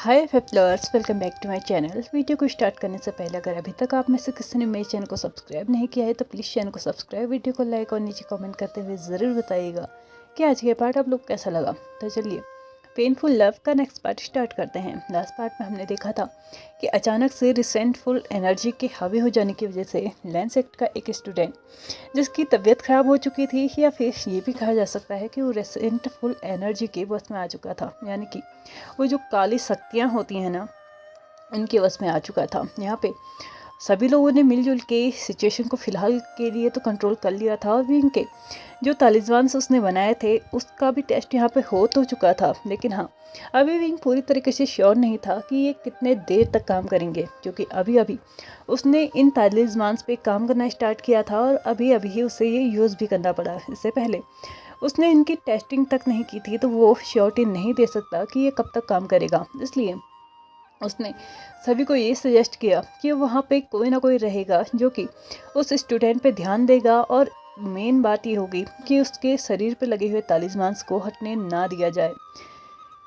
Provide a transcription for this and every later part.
हाय फेफलर्स, welcome back to my channel. Video को start करने से पहले अगर अभी तक आप में से किसी ने मेरे चैनल को सब्सक्राइब नहीं किया है तो प्लीज़ चैनल को सब्सक्राइब, वीडियो को लाइक और नीचे कमेंट करते हुए ज़रूर बताइएगा कि आज के पार्ट आप लोग कैसा लगा। तो चलिए पेनफुल लव का नेक्स्ट पार्ट स्टार्ट करते हैं। लास्ट पार्ट में हमने देखा था कि अचानक से रिसेंटफुल एनर्जी के हावी हो जाने की वजह से लेंस एक्ट का एक स्टूडेंट जिसकी तबीयत ख़राब हो चुकी थी, या फिर ये भी कहा जा सकता है कि वो रिसेंटफुल एनर्जी के बस में आ चुका था, यानी कि वो जो काली शक्तियाँ होती हैं ना, उनके वश में आ चुका था। यहाँ पे सभी लोगों ने मिलजुल के सिचुएशन को फ़िलहाल के लिए तो कंट्रोल कर लिया था, और विंग के जो तालिबान उसने बनाए थे उसका भी टेस्ट यहाँ पे हो तो चुका था। लेकिन हाँ, अभी विंग पूरी तरीके से श्योर नहीं था कि ये कितने देर तक काम करेंगे, क्योंकि अभी अभी उसने इन तालिबान पे काम करना स्टार्ट किया था और अभी अभी ही उसे ये यूज़ भी करना पड़ा। इससे पहले उसने इनकी टेस्टिंग तक नहीं की थी, तो वो श्योरिटी नहीं दे सकता कि ये कब तक काम करेगा। इसलिए उसने सभी को ये सजेस्ट किया कि वहाँ पे कोई ना कोई रहेगा जो कि उस स्टूडेंट पे ध्यान देगा, और मेन बात ये होगी कि उसके शरीर पे लगे हुए तालिस्मान को हटने ना दिया जाए।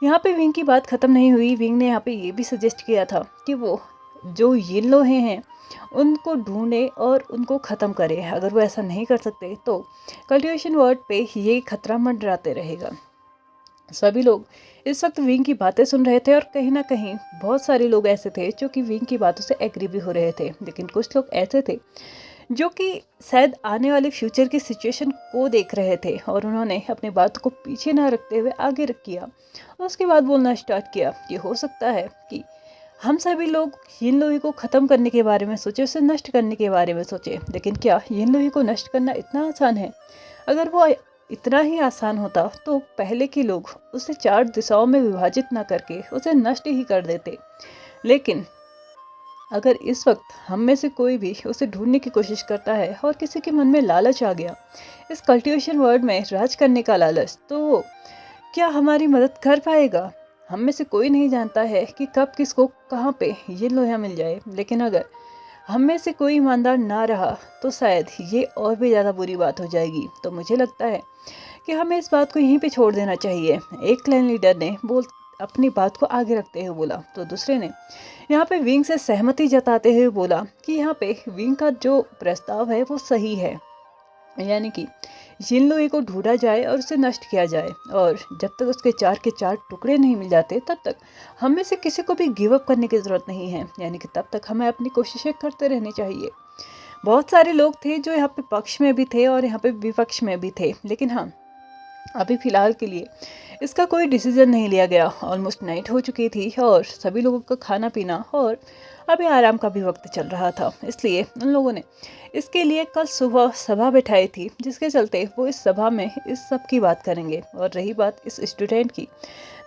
यहाँ पे विंग की बात ख़त्म नहीं हुई। विंग ने यहाँ पे ये भी सजेस्ट किया था कि वो जो ये लोहे हैं उनको ढूंढे और उनको ख़त्म करे। अगर वो ऐसा नहीं कर सकते तो कल्टिवेशन वर्ल्ड पे ये खतरा मंडराते रहेगा। सभी लोग इस वक्त विंग की बातें सुन रहे थे, और कहीं ना कहीं बहुत सारे लोग ऐसे थे जो कि विंग की बातों से एग्री भी हो रहे थे, लेकिन कुछ लोग ऐसे थे जो कि शायद आने वाले फ्यूचर की सिचुएशन को देख रहे थे, और उन्होंने अपनी बात को पीछे ना रखते हुए आगे रख किया। उसके बाद बोलना स्टार्ट किया कि हो सकता है कि हम सभी लोग yin लोहे को ख़त्म करने के बारे में सोचे, उसे नष्ट करने के बारे में सोचे, लेकिन क्या yin लोहे को नष्ट करना इतना आसान है? अगर वो इतना ही आसान होता तो पहले के लोग उसे 4 दिशाओं में विभाजित ना करके उसे नष्ट ही कर देते। लेकिन अगर इस वक्त हम में से कोई भी उसे ढूंढने की कोशिश करता है और किसी के मन में लालच आ गया, इस कल्टीवेशन वर्ल्ड में राज करने का लालच, तो वो क्या हमारी मदद कर पाएगा? हम में से कोई नहीं जानता है कि कब किसको कहाँ पे ये लोहा मिल जाए, लेकिन अगर हम में से कोई ईमानदार ना रहा तो शायद ये और भी ज़्यादा बुरी बात हो जाएगी। तो मुझे लगता है कि हमें इस बात को यहीं पे छोड़ देना चाहिए। एक क्लैन लीडर ने अपनी बात को आगे रखते हुए बोला, तो दूसरे ने यहाँ पे विंग से सहमति जताते हुए बोला कि यहाँ पे विंग का जो प्रस्ताव है वो सही है, यानी कि जिन लोहे को ढूंढा जाए और उसे नष्ट किया जाए, और जब तक उसके 4 के 4 टुकड़े नहीं मिल जाते तब तक हम में से किसी को भी गिव अप करने की ज़रूरत नहीं है, यानी कि तब तक हमें अपनी कोशिशें करते रहनी चाहिए। बहुत सारे लोग थे जो यहाँ पे पक्ष में भी थे और यहाँ पे विपक्ष में भी थे, लेकिन हाँ, अभी फ़िलहाल के लिए इसका कोई डिसीजन नहीं लिया गया। ऑलमोस्ट नाइट हो चुकी थी और सभी लोगों का खाना पीना और अभी आराम का भी वक्त चल रहा था, इसलिए उन लोगों ने इसके लिए कल सुबह सभा बैठाई थी, जिसके चलते वो इस सभा में इस सब की बात करेंगे। और रही बात इस स्टूडेंट की,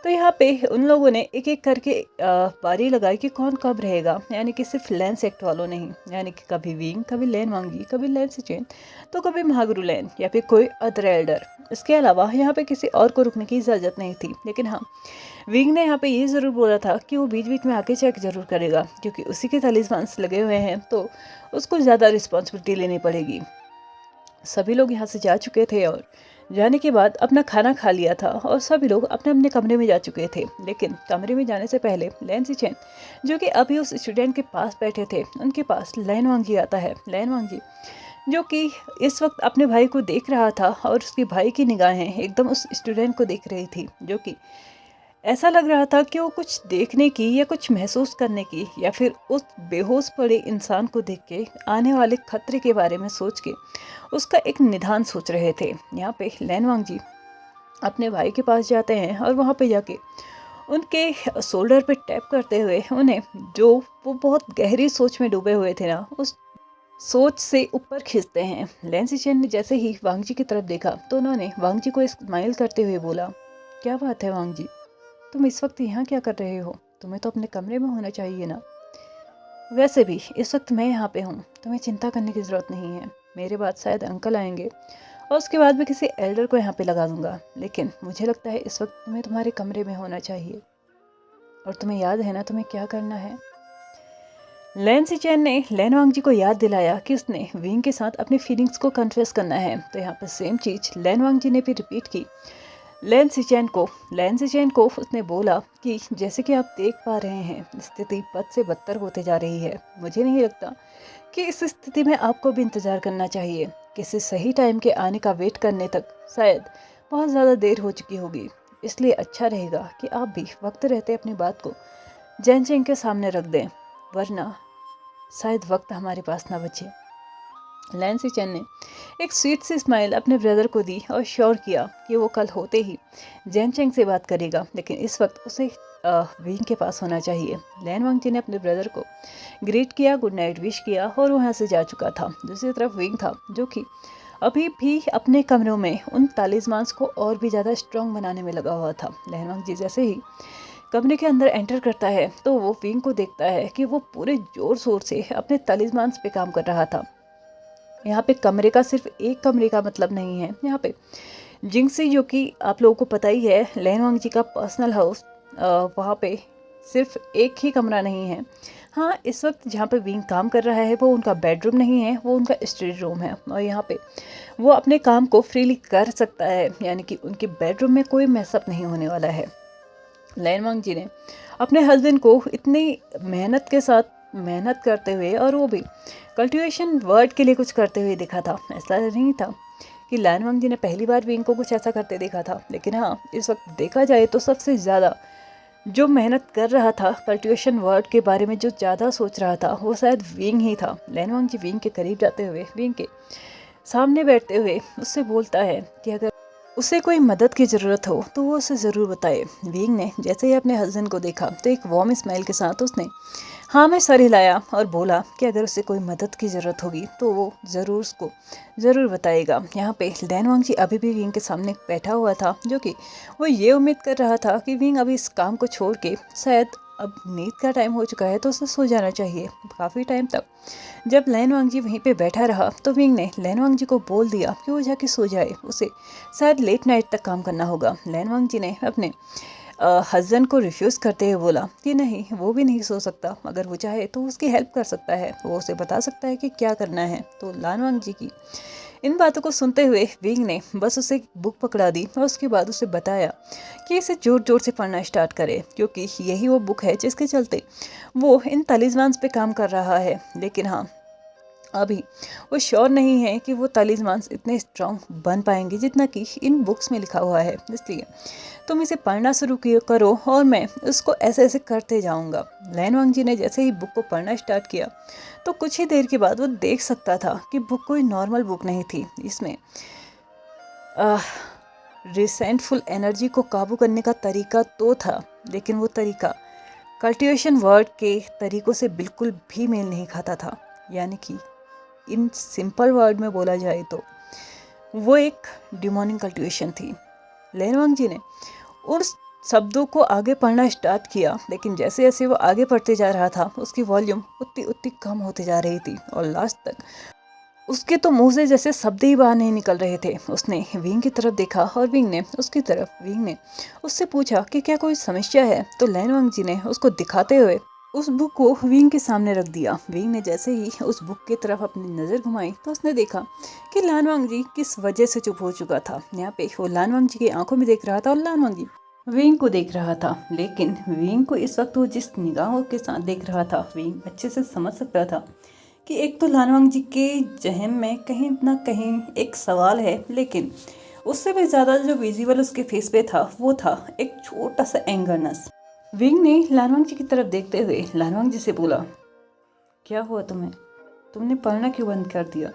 तो यहाँ पे उन लोगों ने एक एक करके बारी लगाई कि कौन कब रहेगा, यानी कि सिर्फ लेंस एक्ट वालों नहीं, यानी कि कभी विंग, कभी लैन वांगी, कभी लेंस चेन, तो कभी महागुरु लैन या फिर कोई अदर एल्डर। इसके अलावा यहाँ पे किसी और को रुकने की इजाज़त नहीं थी। लेकिन हाँ, विंग ने यहाँ पे ये ज़रूर बोला था कि वो बीच बीच में आके चेक ज़रूर करेगा, क्योंकि उसी के तालिस्मान्स लगे हुए हैं तो उसको ज़्यादा रिस्पॉन्सिबिलिटी लेनी पड़ेगी। सभी लोग यहाँ से जा चुके थे और जाने के बाद अपना खाना खा लिया था, और सभी लोग अपने अपने कमरे में जा चुके थे। लेकिन कमरे में जाने से पहले लैन चैन, जो कि अभी उस स्टूडेंट के पास बैठे थे, उनके पास लैन वांगी आता है। लैन वांगी जो कि इस वक्त अपने भाई को देख रहा था, और उसके भाई की निगाहें एकदम उस स्टूडेंट को देख रही थी, जो कि ऐसा लग रहा था कि वो कुछ देखने की या कुछ महसूस करने की, या फिर उस बेहोश पड़े इंसान को देख के आने वाले खतरे के बारे में सोच के उसका एक निदान सोच रहे थे। यहाँ पे लैनवांग जी अपने भाई के पास जाते हैं और वहाँ पे जाके उनके शोल्डर पे टैप करते हुए उन्हें, जो वो बहुत गहरी सोच में डूबे हुए थे ना, उस सोच से ऊपर खींचते हैं। लेंसी चेन ने जैसे ही वांग जी की तरफ देखा तो उन्होंने वांग जी को स्माइल करते हुए बोला, क्या बात है वांग जी, तुम इस वक्त यहाँ क्या कर रहे हो? तुम्हें तो अपने कमरे में होना चाहिए ना। वैसे भी इस वक्त मैं यहाँ पे हूँ, तुम्हें चिंता करने की ज़रूरत नहीं है। मेरे बाद शायद अंकल आएंगे और उसके बाद मैं किसी एल्डर को यहाँ पे लगा दूंगा, लेकिन मुझे लगता है इस वक्त तुम्हें तुम्हारे कमरे में होना चाहिए। और तुम्हें याद है ना तुम्हें क्या करना है? लैन सिचैन ने लैन वांग जी को याद दिलाया कि उसने विंग के साथ अपनी फीलिंग्स को कन्फेस करना है। तो यहाँ पर सेम चीज़ लैन वांग जी ने भी रिपीट की। लैन सिचेन को उसने बोला कि जैसे कि आप देख पा रहे हैं स्थिति बद से बदतर होते जा रही है। मुझे नहीं लगता कि इस स्थिति में आपको भी इंतज़ार करना चाहिए। किसी सही टाइम के आने का वेट करने तक शायद बहुत ज़्यादा देर हो चुकी होगी। इसलिए अच्छा रहेगा कि आप भी वक्त रहते अपनी बात को जैन चेंग के सामने रख दें, वरना शायद वक्त हमारे पास ना बचे। लैन सिचेन ने एक स्वीट सी स्माइल अपने ब्रदर को दी और श्योर किया कि वो कल होते ही जैन चेंग से बात करेगा, लेकिन इस वक्त उसे विंग के पास होना चाहिए। लैन वांगजी ने अपने ब्रदर को ग्रीट किया, गुड नाइट विश किया और वहाँ से जा चुका था। दूसरी तरफ विंग था जो कि अभी भी अपने कमरों में उन तालिस्मान्स को और भी ज़्यादा स्ट्रॉन्ग बनाने में लगा हुआ था। लैन वांगजी जैसे ही कमरे के अंदर एंटर करता है तो वो विंग को देखता है कि वो पूरे जोर शोर से अपने तालिस्मान्स पे काम कर रहा था। यहाँ पे कमरे का सिर्फ एक कमरे का मतलब नहीं है। यहाँ पे जिंगसी, जो कि आप लोगों को पता ही है लैन वांगजी का पर्सनल हाउस, वहाँ पे सिर्फ एक ही कमरा नहीं है। हाँ, इस वक्त जहाँ पे विंग काम कर रहा है वो उनका बेडरूम नहीं है, वो उनका स्टडी रूम है और यहाँ पे वो अपने काम को फ्रीली कर सकता है, यानी कि उनके बेडरूम में कोई मैसअप नहीं होने वाला है। लैन वांगजी ने अपने हस्बैंड को इतनी मेहनत करते हुए और वो भी कल्टीवेशन वर्ड के लिए कुछ करते हुए देखा था। ऐसा नहीं था कि लैन वांगजी ने पहली बार विंग को कुछ ऐसा करते देखा था, लेकिन हाँ, इस वक्त देखा जाए तो सबसे ज़्यादा जो मेहनत कर रहा था कल्टीवेशन वर्ड के बारे में, जो ज़्यादा सोच रहा था, वो शायद विंग ही था। लैन वांगजी विंग के करीब जाते हुए, विंग के सामने बैठते हुए उससे बोलता है कि अगर उसे कोई मदद की ज़रूरत हो तो वो उसे ज़रूर बताए। विंग ने जैसे ही अपने हस्बैंड को देखा तो एक वार्म स्माइल के साथ उसने हाँ में सर हिलाया और बोला कि अगर उसे कोई मदद की ज़रूरत होगी तो वो उसको ज़रूर बताएगा। यहाँ पे लैन वांगजी अभी भी विंग के सामने बैठा हुआ था, जो कि वो ये उम्मीद कर रहा था कि विंग अभी इस काम को छोड़ के शायद अब नींद का टाइम हो चुका है तो उसे सो जाना चाहिए। काफ़ी टाइम तक जब लैन वांगजी वहीं पे बैठा रहा तो विंग ने लैन वांगजी को बोल दिया कि वो जाके सो जाए, उसे शायद लेट नाइट तक काम करना होगा। लैन वांगजी ने अपने हस्बैंड को रिफ्यूज़ करते हुए बोला कि नहीं, वो भी नहीं सो सकता, अगर वो चाहे तो उसकी हेल्प कर सकता है, वो उसे बता सकता है कि क्या करना है। तो लैन वांगजी की इन बातों को सुनते हुए विंग ने बस उसे बुक पकड़ा दी और उसके बाद उसे बताया कि इसे जोर जोर से पढ़ना स्टार्ट करे, क्योंकि यही वो बुक है जिसके चलते वो इन तालिस्मान्स पे काम कर रहा है। लेकिन हाँ, अभी वो श्योर नहीं है कि वो तालिस्मान्स इतने स्ट्रॉन्ग बन पाएंगे जितना कि इन बुक्स में लिखा हुआ है। इसलिए तुम इसे पढ़ना शुरू करो और मैं उसको ऐसे ऐसे करते जाऊंगा। लैन वांगजी ने जैसे ही बुक को पढ़ना स्टार्ट किया तो कुछ ही देर के बाद वो देख सकता था कि बुक कोई नॉर्मल बुक नहीं थी। इसमें रिसेंटफुल एनर्जी को काबू करने का तरीका तो था, लेकिन वो तरीका कल्टीवेशन वर्ड के तरीकों से बिल्कुल भी मेल नहीं खाता था। यानी कि इन सिंपल वर्ड में बोला जाए तो वो एक डिमोनिक कल्टीवेशन थी। लैन वांगजी ने उस शब्दों को आगे पढ़ना स्टार्ट किया, लेकिन जैसे जैसे वो आगे पढ़ते जा रहा था उसकी वॉल्यूम उतनी उतनी कम होते जा रही थी और लास्ट तक उसके तो मुंह से जैसे शब्द ही बाहर नहीं निकल रहे थे। उसने विंग की तरफ देखा और विंग ने उसकी तरफ। विंग ने उससे पूछा कि क्या कोई समस्या है, तो लैन वांगजी ने उसको दिखाते हुए उस बुक को विंग के सामने रख दिया। विंग ने जैसे ही उस बुक की तरफ अपनी नज़र घुमाई तो उसने देखा कि लैन वांगजी किस वजह से चुप हो चुका था। यहाँ पे वो लैन वांगजी की आंखों में देख रहा था और लैन वांगजी विंग को देख रहा था, लेकिन विंग को इस वक्त वो जिस निगाहों के साथ देख रहा था, विंग अच्छे से समझ सकता था कि एक तो लैन वांगजी के जहन में कहीं ना कहीं एक सवाल है, लेकिन उससे भी ज़्यादा जो विजिबल उसके फेस पे था वो था एक छोटा सा एंगरनेस। विंग ने लैन वांगजी की तरफ देखते हुए लैन वांगजी से बोला, क्या हुआ तुम्हें, तुमने पढ़ना क्यों बंद कर दिया?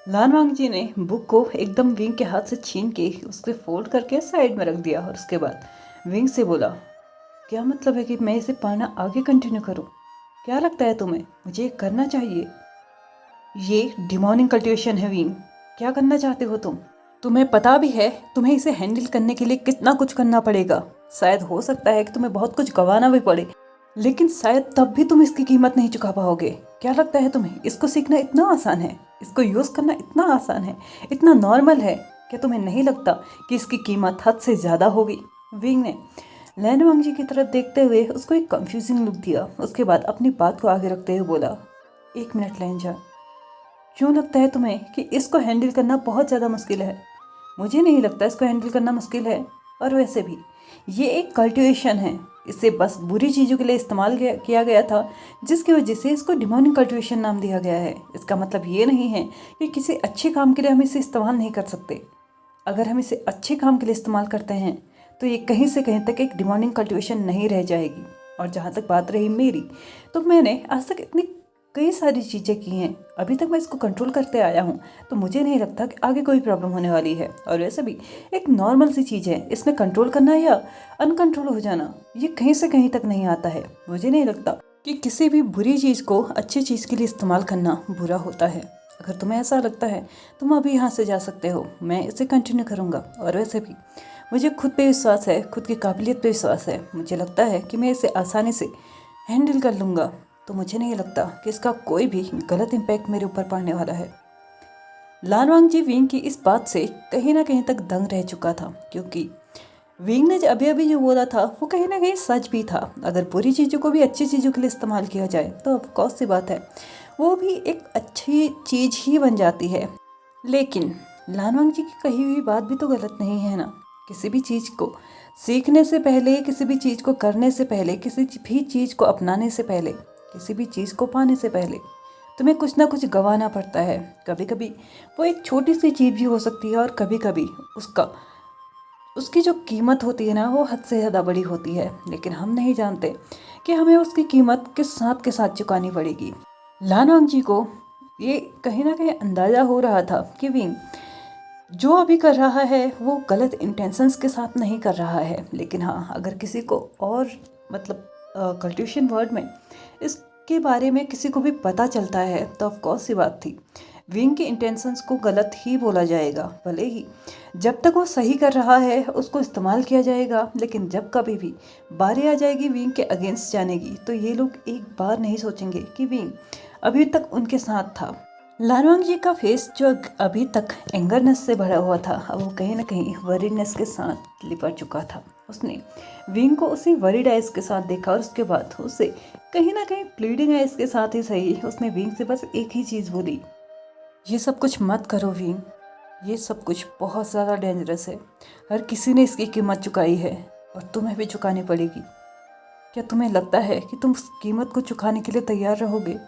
लैन वांगजी ने बुक को एकदम विंग के हाथ से छीन के उसके फोल्ड करके साइड में रख दिया और उसके बाद विंग से बोला, क्या मतलब है कि मैं इसे पढ़ना आगे कंटिन्यू करूं? क्या लगता है तुम्हें मुझे करना चाहिए? ये डिमोनिक कल्टीवेशन है विंग, क्या करना चाहते हो तुम? तुम्हें पता भी है तुम्हें इसे हैंडल करने के लिए कितना कुछ करना पड़ेगा। शायद हो सकता है कि तुम्हें बहुत कुछ गंवाना भी पड़े, लेकिन शायद तब भी तुम इसकी कीमत नहीं चुका पाओगे। क्या लगता है तुम्हें इसको सीखना इतना आसान है, इसको यूज़ करना इतना आसान है, इतना नॉर्मल है? क्या तुम्हें नहीं लगता कि इसकी कीमत हद से ज़्यादा होगी? विंग ने लैन वांगजी की तरफ देखते हुए उसको एक कंफ्यूजिंग लुक दिया। उसके बाद अपनी बात को आगे रखते हुए बोला, एक मिनट लैन जा, क्यों लगता है तुम्हें कि इसको हैंडल करना बहुत ज़्यादा मुश्किल है? मुझे नहीं लगता इसको हैंडल करना मुश्किल है। और वैसे भी ये एक कल्टिवेशन है, इसे बस बुरी चीज़ों के लिए इस्तेमाल किया गया था, जिसकी वजह से इसको डिमोनिक कल्टिवेशन नाम दिया गया है। इसका मतलब ये नहीं है कि किसी अच्छे काम के लिए हम इसे इस्तेमाल नहीं कर सकते। अगर हम इसे अच्छे काम के लिए इस्तेमाल करते हैं तो ये कहीं से कहीं तक एक डिमोनिक कल्टिवेशन नहीं रह जाएगी। और जहाँ तक बात रही मेरी, तो मैंने आज तक इतनी कई सारी चीज़ें की हैं, अभी तक मैं इसको कंट्रोल करते आया हूँ, तो मुझे नहीं लगता कि आगे कोई प्रॉब्लम होने वाली है। और वैसे भी एक नॉर्मल सी चीज़ है, इसमें कंट्रोल करना या अनकंट्रोल हो जाना ये कहीं से कहीं तक नहीं आता है। मुझे नहीं लगता कि किसी भी बुरी चीज़ को अच्छी चीज़ के लिए इस्तेमाल करना बुरा होता है। अगर तुम्हें ऐसा लगता है तुम अभी यहाँ से जा सकते हो, मैं इसे कंटिन्यू करूँगा। और वैसे भी मुझे खुद पे विश्वास है, खुद की काबिलियत पे विश्वास है। मुझे लगता है कि मैं इसे आसानी से हैंडल कर लूँगा, तो मुझे नहीं लगता कि इसका कोई भी गलत इम्पैक्ट मेरे ऊपर पड़ने वाला है। लान वांगजी विंग की इस बात से कहीं ना कहीं तक दंग रह चुका था, क्योंकि विंग ने अभी अभी जो बोला था वो कहीं ना कहीं सच भी था। अगर बुरी चीज़ों को भी अच्छी चीज़ों के लिए इस्तेमाल किया जाए तो ऑफकोर्स सी बात है वो भी एक अच्छी चीज़ ही बन जाती है। लेकिन लान वांगजी की कही हुई बात भी तो गलत नहीं है ना। किसी भी चीज़ को सीखने से पहले, किसी भी चीज़ को करने से पहले, किसी भी चीज़ को अपनाने से पहले, किसी भी चीज़ को पाने से पहले तुम्हें कुछ ना कुछ गंवाना पड़ता है। कभी कभी वो एक छोटी सी चीज़ भी हो सकती है, और कभी कभी उसकी जो कीमत होती है ना वो हद से ज़्यादा बड़ी होती है। लेकिन हम नहीं जानते कि हमें उसकी कीमत किस के साथ चुकानी पड़ेगी। लान वांगजी को ये कहीं ना कहीं अंदाज़ा हो रहा था कि विंग जो अभी कर रहा है वो गलत इंटेंशंस के साथ नहीं कर रहा है। लेकिन हाँ, अगर किसी को और मतलब कल्टिवेशन वर्ड में इसके बारे में किसी को भी पता चलता है तो ऑफकोर्स सी बात थी विंग के इंटेंशंस को गलत ही बोला जाएगा। भले ही जब तक वो सही कर रहा है उसको इस्तेमाल किया जाएगा, लेकिन जब कभी भी बारी आ जाएगी विंग के अगेंस्ट जाने की तो ये लोग एक बार नहीं सोचेंगे कि विंग अभी तक उनके साथ था। लान वांगजी का फेस जो अभी तक एंगरनेस से भरा हुआ था, अब वो कहीं ना कहीं वरीडनेस के साथ लिपट चुका था। उसने विंग को उसी वरीड आइज के साथ देखा, और उसके बाद उसे कहीं ना कहीं प्लीडिंग आइज के साथ ही सही उसने विंग से बस एक ही चीज़ बोली, ये सब कुछ मत करो विंग, ये सब कुछ बहुत ज़्यादा डेंजरस है। हर किसी ने इसकी कीमत चुकाई है और तुम्हें भी चुकानी पड़ेगी। क्या तुम्हें लगता है कि तुम उस कीमत को चुकाने के लिए तैयार रहोगे?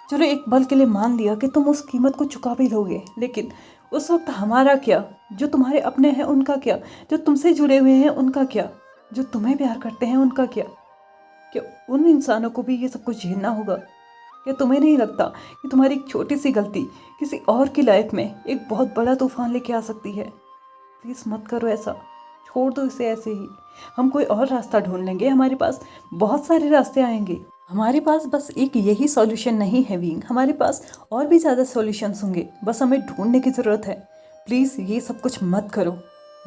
चलो एक पल के लिए मान लिया कि तुम उस कीमत को चुका भी लोगे, लेकिन उस वक्त हमारा क्या? जो तुम्हारे अपने हैं उनका क्या? जो तुमसे जुड़े हुए हैं उनका क्या? जो तुम्हें प्यार करते हैं उनका क्या? क्या उन इंसानों को भी ये सब कुछ झेलना होगा? क्या तुम्हें नहीं लगता कि तुम्हारी एक छोटी सी गलती किसी और की लाइफ में एक बहुत बड़ा तूफान लेके आ सकती है? प्लीज़ मत करो ऐसा, छोड़ दो इसे ऐसे ही। हम कोई और रास्ता ढूंढ लेंगे, हमारे पास बहुत सारे रास्ते आएंगे। हमारे पास बस एक यही सॉल्यूशन नहीं है विंग, हमारे पास और भी ज़्यादा सॉल्यूशंस होंगे, बस हमें ढूंढने की ज़रूरत है। प्लीज़ ये सब कुछ मत करो।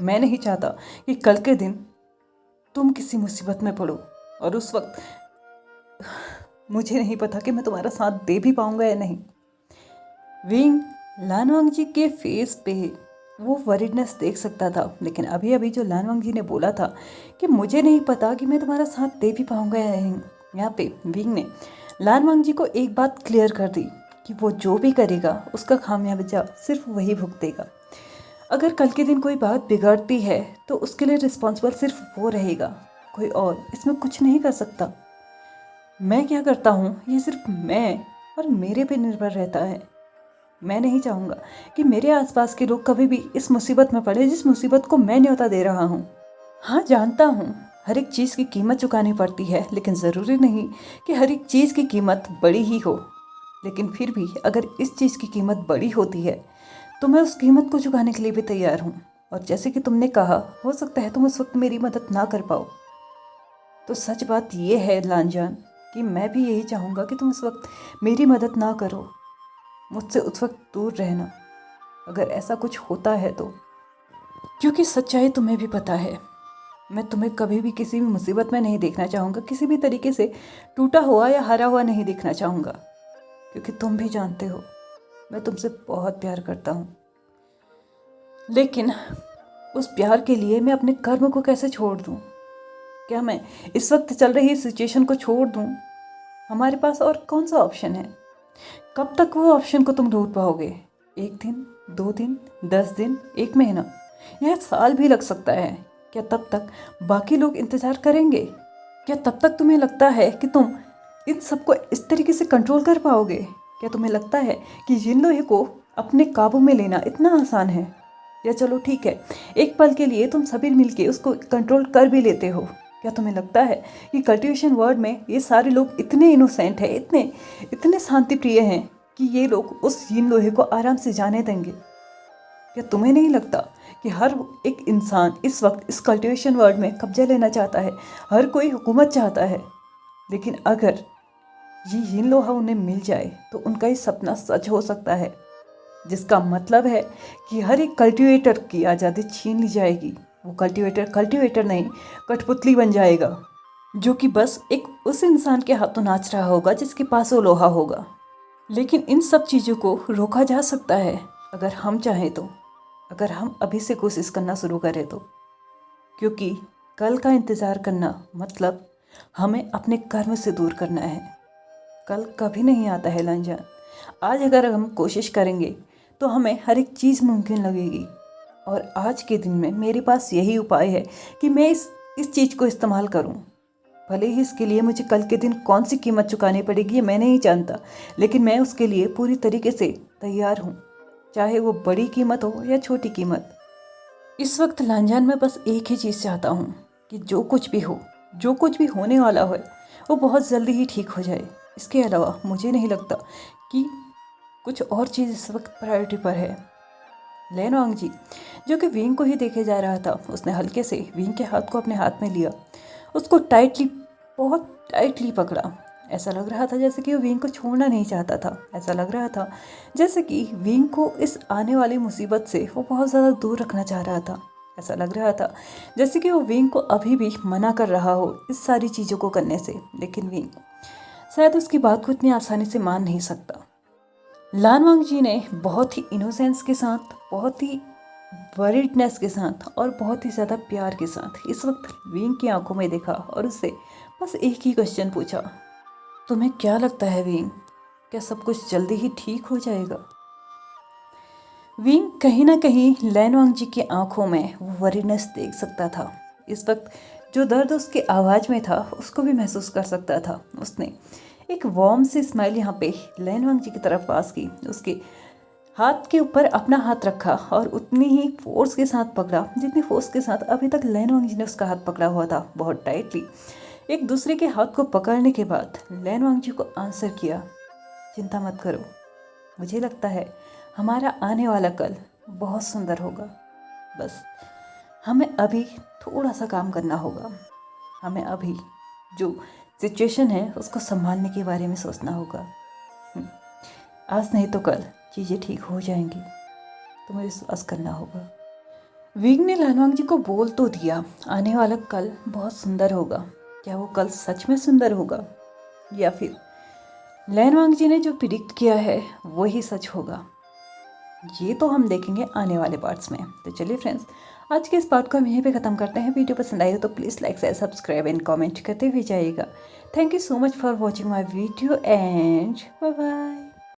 मैं नहीं चाहता कि कल के दिन तुम किसी मुसीबत में पड़ो, और उस वक्त मुझे नहीं पता कि मैं तुम्हारा साथ दे भी पाऊंगा या नहीं। विंग लान वांगजी के फेस पे वो वरीडनेस देख सकता था, लेकिन अभी अभी जो लान वांगजी ने बोला था कि मुझे नहीं पता कि मैं तुम्हारा साथ दे भी पाऊंगा या नहीं, यहाँ पे विंग ने लान वांगजी को एक बात क्लियर कर दी कि वो जो भी करेगा उसका खामियाजा सिर्फ वही भुगतेगा। अगर कल के दिन कोई बात बिगड़ती है तो उसके लिए रिस्पॉन्सिबल सिर्फ वो रहेगा, कोई और इसमें कुछ नहीं कर सकता। मैं क्या करता हूँ ये सिर्फ मैं और मेरे पे निर्भर रहता है। मैं नहीं चाहूँगा कि मेरे आसपास के लोग कभी भी इस मुसीबत में पड़े जिस मुसीबत को मैं न्योता दे रहा हूँ। हाँ, जानता हूँ हर एक चीज़ की कीमत चुकानी पड़ती है, लेकिन ज़रूरी नहीं कि हर एक चीज़ की कीमत बड़ी ही हो। लेकिन फिर भी अगर इस चीज़ की कीमत बड़ी होती है तो मैं उस कीमत को चुकाने के लिए भी तैयार हूँ। और जैसे कि तुमने कहा, हो सकता है तुम उस वक्त मेरी मदद ना कर पाओ, तो सच बात ये है लानजान कि मैं भी यही चाहूँगा कि तुम उस वक्त मेरी मदद ना करो, मुझसे उस वक्त दूर रहना अगर ऐसा कुछ होता है तो। क्योंकि सच्चाई तुम्हें भी पता है, मैं तुम्हें कभी भी किसी भी मुसीबत में नहीं देखना चाहूँगा, किसी भी तरीके से टूटा हुआ या हारा हुआ नहीं देखना चाहूँगा, क्योंकि तुम भी जानते हो मैं तुमसे बहुत प्यार करता हूँ। लेकिन उस प्यार के लिए मैं अपने कर्म को कैसे छोड़ दूँ? क्या मैं इस वक्त चल रही सिचुएशन को छोड़ दूँ? हमारे पास और कौन सा ऑप्शन है? कब तक वो ऑप्शन को तुम ढूंढ पाओगे? 1 दिन, 2 दिन, 10 दिन, 1 महीना? यह साल भी लग सकता है। क्या तब तक बाकी लोग इंतज़ार करेंगे? क्या तब तक तुम्हें लगता है कि तुम इन सबको इस तरीके से कंट्रोल कर पाओगे? क्या तुम्हें लगता है कि जिन लोहे को अपने काबू में लेना इतना आसान है? या चलो ठीक है, एक पल के लिए तुम सभी मिलके उसको कंट्रोल कर भी लेते हो। क्या तुम्हें लगता है कि कल्टीवेशन वर्ल्ड में ये सारे लोग इतने इनोसेंट हैं, इतने इतने शांति प्रिय हैं कि ये लोग उस जिन लोहे को आराम से जाने देंगे? क्या तुम्हें नहीं लगता कि हर एक इंसान इस वक्त इस कल्टीवेशन वर्ल्ड में कब्जा लेना चाहता है, हर कोई हुकूमत चाहता है? लेकिन अगर ये जिन लोहा उन्हें मिल जाए तो उनका ये सपना सच हो सकता है, जिसका मतलब है कि हर एक कल्टीवेटर की आज़ादी छीन ली जाएगी। वो कल्टीवेटर नहीं, कठपुतली बन जाएगा, जो कि बस एक उस इंसान के हाथों नाच रहा होगा जिसके पास वो लोहा होगा। लेकिन इन सब चीज़ों को रोका जा सकता है अगर हम चाहें तो, अगर हम अभी से कोशिश करना शुरू करें तो। क्योंकि कल का इंतज़ार करना मतलब हमें अपने कर्म से दूर करना है। कल कभी नहीं आता है लांजान। आज अगर हम कोशिश करेंगे तो हमें हर एक चीज़ मुमकिन लगेगी। और आज के दिन में मेरे पास यही उपाय है कि मैं इस चीज़ को इस्तेमाल करूं। भले ही इसके लिए मुझे कल के दिन कौन सी कीमत चुकानी पड़ेगी ये मैं नहीं जानता, लेकिन मैं उसके लिए पूरी तरीके से तैयार हूँ, चाहे वो बड़ी कीमत हो या छोटी कीमत। इस वक्त लांजान में बस एक ही चीज़ चाहता हूँ कि जो कुछ भी हो, जो कुछ भी होने वाला हो, वो बहुत जल्दी ही ठीक हो जाए। इसके अलावा मुझे नहीं लगता कि कुछ और चीज़ इस वक्त प्रायोरिटी पर है। लैन वांगजी, जो कि विंग को ही देखे जा रहा था, उसने हल्के से विंग के हाथ को अपने हाथ में लिया, उसको बहुत टाइटली पकड़ा। ऐसा लग रहा था जैसे कि वो विंग को छोड़ना नहीं चाहता था। ऐसा लग रहा था जैसे कि विंग को इस आने वाली मुसीबत से वो बहुत ज़्यादा दूर रखना चाह रहा था। ऐसा लग रहा था जैसे कि वो विंग को अभी भी मना कर रहा हो इस सारी चीज़ों को करने से, लेकिन विंग शायद उसकी बात को इतनी आसानी से मान नहीं सकता। लान वांगजी ने बहुत ही इनोसेंस के साथ, बहुत ही वरीडनेस के साथ और बहुत ही ज़्यादा प्यार के साथ इस वक्त विंग की आंखों में देखा और उससे बस एक ही क्वेश्चन पूछा, तुम्हें क्या लगता है विंग, क्या सब कुछ जल्दी ही ठीक हो जाएगा? विंग कहीं ना कहीं लैन वांगजी की आंखों में वो वरीडनेस देख सकता था। इस वक्त जो दर्द उसके आवाज़ में था उसको भी महसूस कर सकता था। उसने एक वार्म सी स्माइल यहाँ पे लैन वांगजी की तरफ पास की, उसके हाथ के ऊपर अपना हाथ रखा और उतनी ही फोर्स के साथ पकड़ा जितनी फोर्स के साथ अभी तक लैन वांगजी ने उसका हाथ पकड़ा हुआ था, बहुत टाइटली। एक दूसरे के हाथ को पकड़ने के बाद लैन वांगजी को आंसर किया, चिंता मत करो, मुझे लगता है हमारा आने वाला कल बहुत सुंदर होगा। बस हमें अभी थोड़ा सा काम करना होगा, हमें अभी जो सिचुएशन है उसको संभालने के बारे में सोचना होगा। आज नहीं तो कल चीज़ें ठीक हो जाएंगी, तुम्हें विश्वास करना होगा। विंग ने लैन वांगजी को बोल तो दिया आने वाला कल बहुत सुंदर होगा। क्या वो कल सच में सुंदर होगा या फिर लैन वांगजी ने जो प्रिडिक्ट किया है वही सच होगा? ये तो हम देखेंगे आने वाले पार्ट्स में। तो चलिए फ्रेंड्स, आज के इस पार्ट को हम यहीं पे ख़त्म करते हैं। वीडियो पसंद आई हो तो please like share subscribe and comment करते हुए जाइएगा। Thank you so much for watching my video and bye bye.